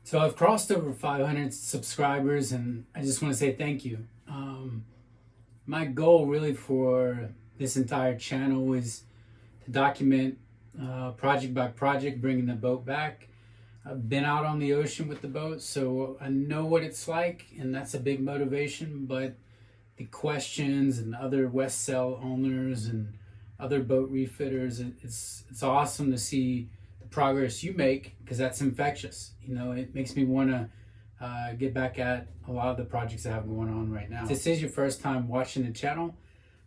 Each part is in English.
So I've crossed over 500 subscribers, and I just want to say thank you. My goal really for this entire channel is to document project by project, bringing the boat back. I've been out on the ocean with the boat, so I know what it's like, and that's a big motivation. But the questions and other Westsail owners and other boat refitters, it's awesome to see the progress you make, because that's infectious. You know, it makes me want to get back at a lot of the projects I have going on right now. If this is your first time watching the channel,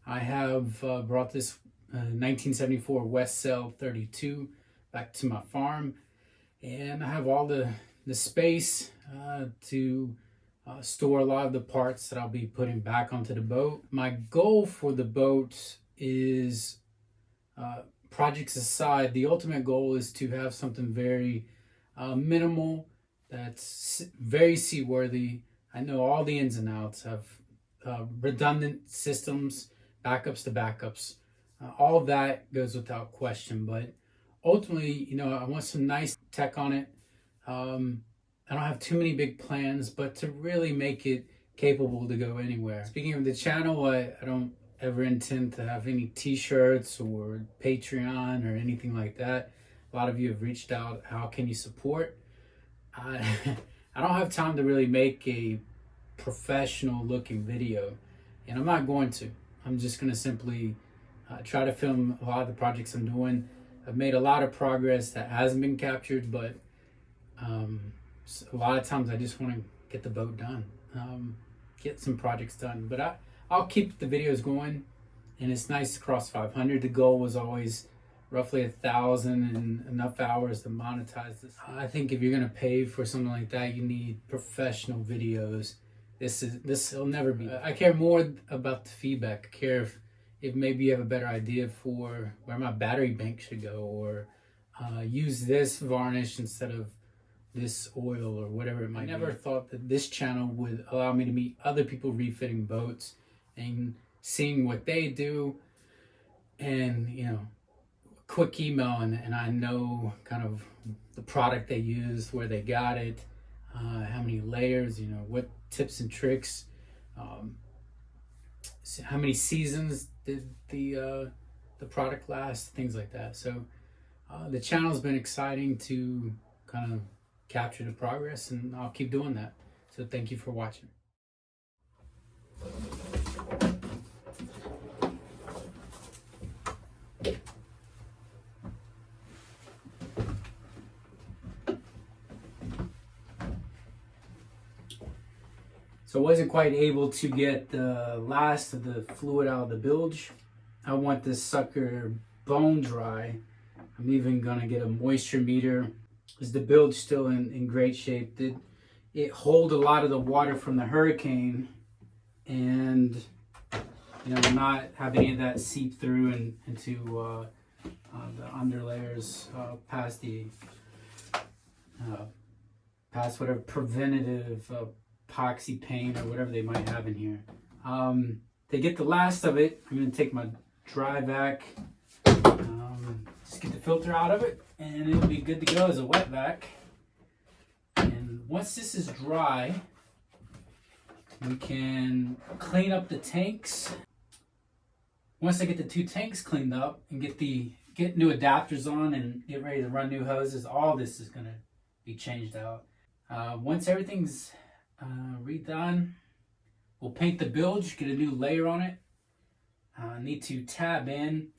I have brought this 1974 Westsail 32 back to my farm, and I have all the space to store a lot of the parts that I'll be putting back onto the boat. My goal for the boat is, projects aside, the ultimate goal is to have something very minimal, that's very seaworthy. I know all the ins and outs, have redundant systems, backups to backups. All of that goes without question, but ultimately, you know, I want some nice tech on it. I don't have too many big plans, but to really make it capable to go anywhere. Speaking of the channel, I don't ever intend to have any t-shirts or Patreon or anything like that. A lot of you have reached out, how can you support? I don't have time to really make a professional looking video, and I'm not going to. I'm just going to simply try to film a lot of the projects I'm doing. I've made a lot of progress that hasn't been captured, but a lot of times I just want to get the boat done, get some projects done. But I'll keep the videos going, and it's nice to cross 500. The goal was always roughly 1,000 and enough hours to monetize this. I think if you're going to pay for something like that, you need professional videos. This will never be. I care more about the feedback. I care if maybe you have a better idea for where my battery bank should go, or use this varnish instead of this oil, or whatever it might be. I never thought that this channel would allow me to meet other people refitting boats and seeing what they do, and, you know, quick email, and I know kind of the product they use, where they got it, how many layers, you know, what tips and tricks, how many seasons did the product last, things like that. So the channel's been exciting to kind of capture the progress, and I'll keep doing that. So thank you for watching. So I wasn't quite able to get the last of the fluid out of the bilge. I want this sucker bone dry. I'm even gonna get a moisture meter. Is the bilge still in great shape? Did it hold a lot of the water from the hurricane, and, you know, not have any of that seep through into the under layers, past whatever preventative epoxy paint or whatever they might have in here. To get the last of it, I'm going to take my dry vac, just get the filter out of it, and it'll be good to go as a wet vac. And once this is dry, we can clean up the tanks. Once I get the 2 tanks cleaned up and get new adapters on and get ready to run new hoses, all this is going to be changed out. Once everything's redone, we'll paint the bilge, get a new layer on it. Need to tab in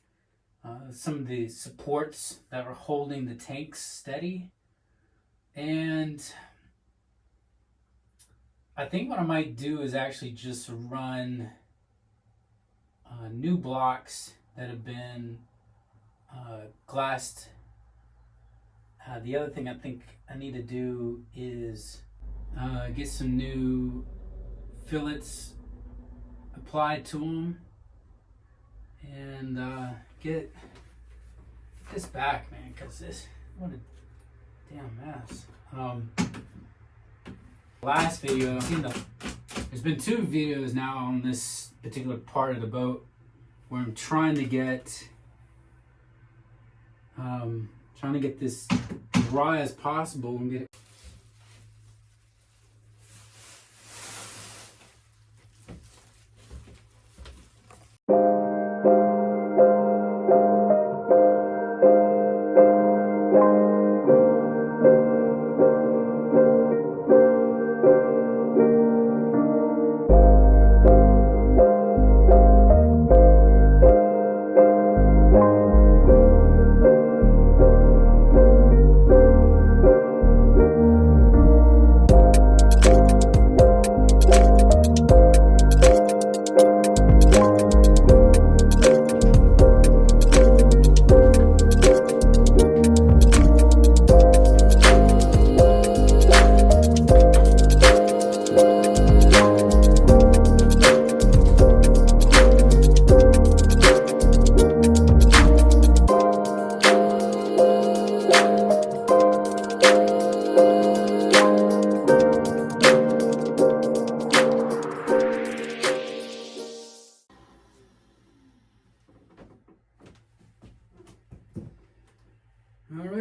some of the supports that are holding the tanks steady. And I think what I might do is actually just run new blocks that have been glassed. The other thing I think I need to do is get some new fillets applied to them, and get this back, man, because this, what a damn mess. Last video, there's been 2 videos now on this particular part of the boat where I'm trying to get this dry as possible and get it.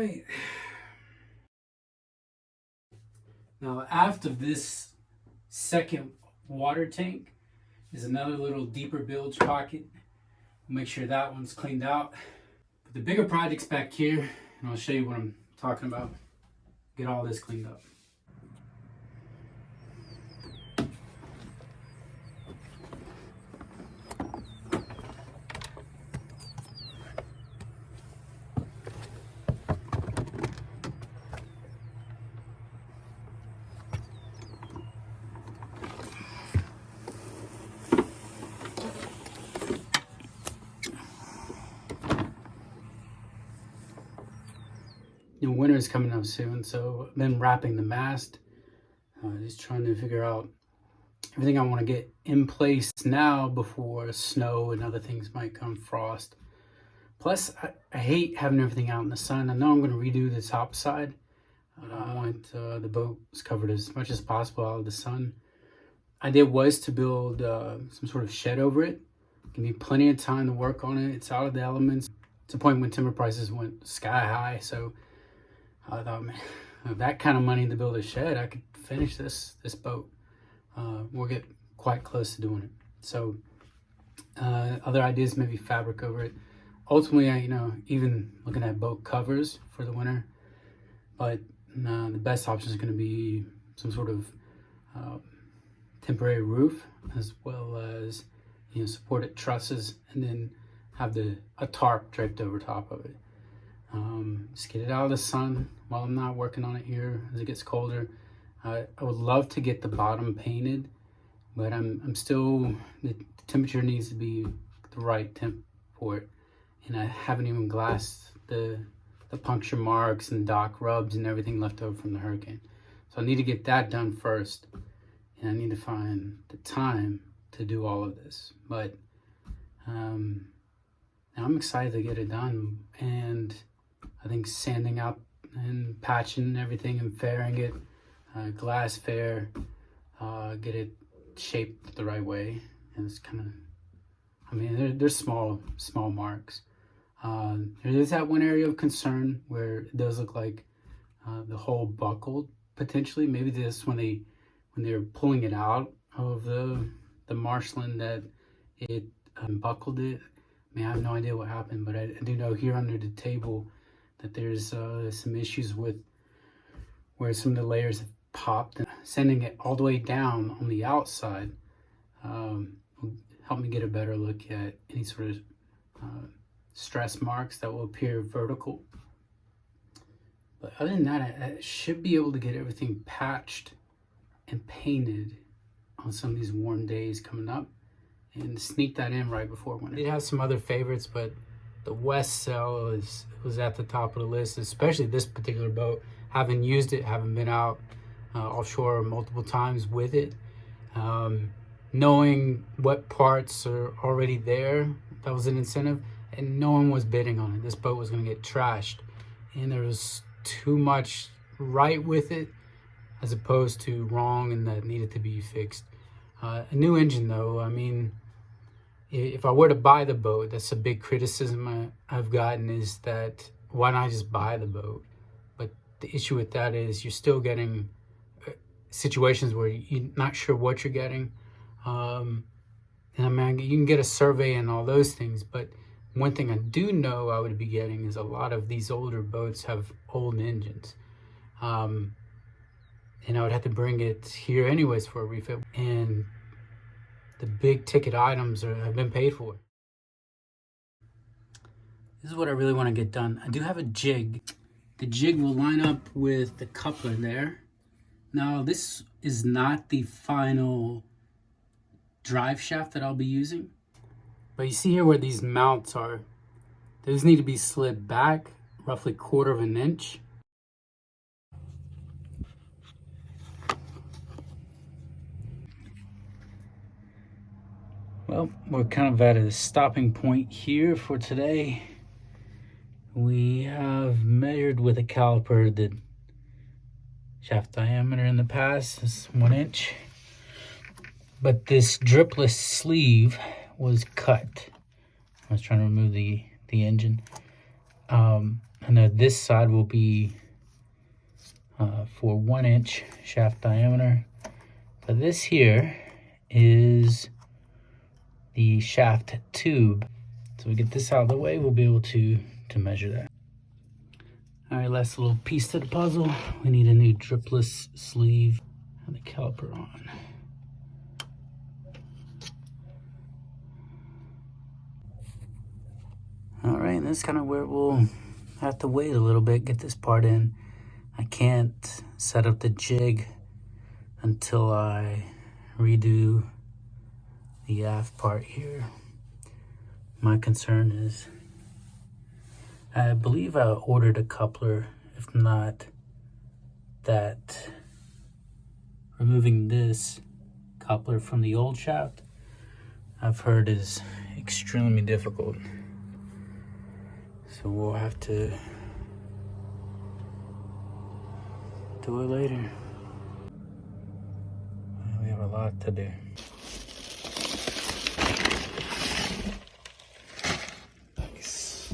right. Now, after this second water tank is another little deeper bilge pocket. Make sure that one's cleaned out. But the bigger project's back here, and I'll show you what I'm talking about. Get all this cleaned up. Winter is coming up soon, so I've been wrapping the mast. Just trying to figure out everything I want to get in place now before snow and other things might come, frost. Plus, I hate having everything out in the sun. I know I'm going to redo the top side. I want the boat covered as much as possible out of the sun. Idea was to build some sort of shed over it. Give me plenty of time to work on it. It's out of the elements. It's a point when timber prices went sky high, so I thought, man, with that kind of money to build a shed, I could finish this boat. We'll get quite close to doing it. So other ideas, maybe fabric over it. Ultimately, even looking at boat covers for the winter, but the best option is going to be some sort of temporary roof, as well as supported trusses, and then have a tarp draped over top of it. Just get it out of the sun while I'm not working on it here as it gets colder. I would love to get the bottom painted, but I'm still, the temperature needs to be the right temp for it. And I haven't even glassed the puncture marks and dock rubs and everything left over from the hurricane. So I need to get that done first. And I need to find the time to do all of this. But I'm excited to get it done. And I think sanding out and patching everything and fairing it, glass fair, get it shaped the right way. And it's kind of, there's small there is that one area of concern where it does look like the hull buckled potentially. Maybe this when they're pulling it out of the marshland that it buckled it. I have no idea what happened, but I do know here under the table that there's some issues with where some of the layers have popped, and sending it all the way down on the outside will help me get a better look at any sort of stress marks that will appear vertical. But other than that, I should be able to get everything patched and painted on some of these warm days coming up and sneak that in right before winter. It has some other favorites, but the Westsail was at the top of the list, especially this particular boat. Haven't used it, haven't been out offshore multiple times with it. Knowing what parts are already there, that was an incentive, and no one was bidding on it. This boat was going to get trashed, and there was too much right with it as opposed to wrong, and that needed to be fixed. A new engine though, if I were to buy the boat, that's a big criticism I've gotten, is that why not just buy the boat? But the issue with that is you're still getting situations where you're not sure what you're getting. And you can get a survey and all those things, but one thing I do know I would be getting is a lot of these older boats have old engines. And I would have to bring it here anyways for a refit. And the big ticket items have been paid for. This is what I really want to get done. I do have a jig. The jig will line up with the coupler there. Now, this is not the final drive shaft that I'll be using. But you see here where these mounts are. Those need to be slid back roughly 1/4 of an inch. Well, we're kind of at a stopping point here for today. We have measured with a caliper the shaft diameter in the past is 1 inch. But this dripless sleeve was cut. I was trying to remove the engine. And this side will be for 1 inch shaft diameter. But this here is the shaft tube. So we get this out of the way, we'll be able to measure that. All right, last little piece to the puzzle. We need a new dripless sleeve and the caliper on. All right, and that's kind of where we'll have to wait a little bit, get this part in. I can't set up the jig until I redo the aft part here. My concern is, I believe I ordered a coupler. If not, that removing this coupler from the old shaft, I've heard is extremely difficult. So we'll have to do it later. We have a lot to do. Nice.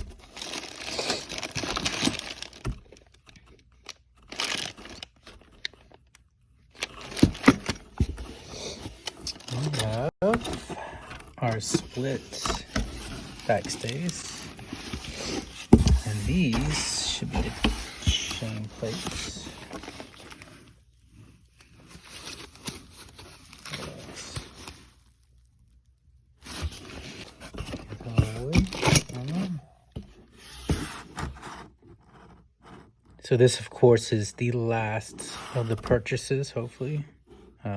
We have our split backstays. And these should be the chain plates. So this, of course, is the last of the purchases, hopefully.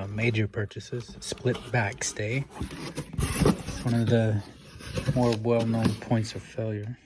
Major purchases. Split backstay. It's one of the more well-known points of failure.